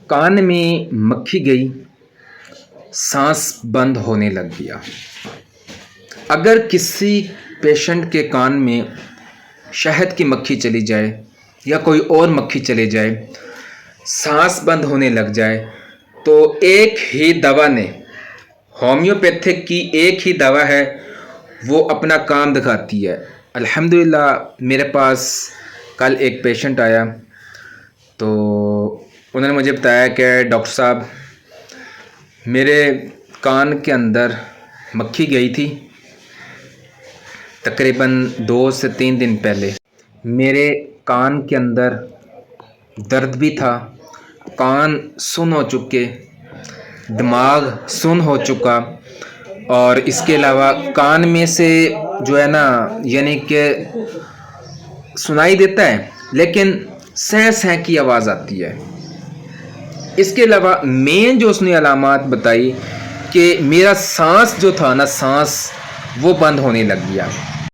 कान में मक्खी गई, सांस बंद होने लग गया। अगर किसी पेशेंट के कान में शहद की मक्खी चली जाए या कोई और मक्खी चले जाए, सांस बंद होने लग जाए, तो एक ही दवा ने, होम्योपैथिक की एक ही दवा है, वो अपना काम दिखाती है। अल्हम्दुलिल्लाह मेरे पास कल एक पेशेंट आया तो उन्होंने मुझे बताया कि डॉक्टर साहब मेरे कान के अंदर मक्खी गई थी तकरीबन 2 से 3 दिन पहले। मेरे कान के अंदर दर्द भी था, कान सुन हो चुके, दिमाग सुन हो चुका, और इसके अलावा कान में से जो है ना, यानी कि सुनाई देता है लेकिन सह सह की आवाज़ आती है। इसके अलावा मेन जो उसने अलामात बताई कि मेरा सांस जो था ना, सांस वो बंद होने लग गया।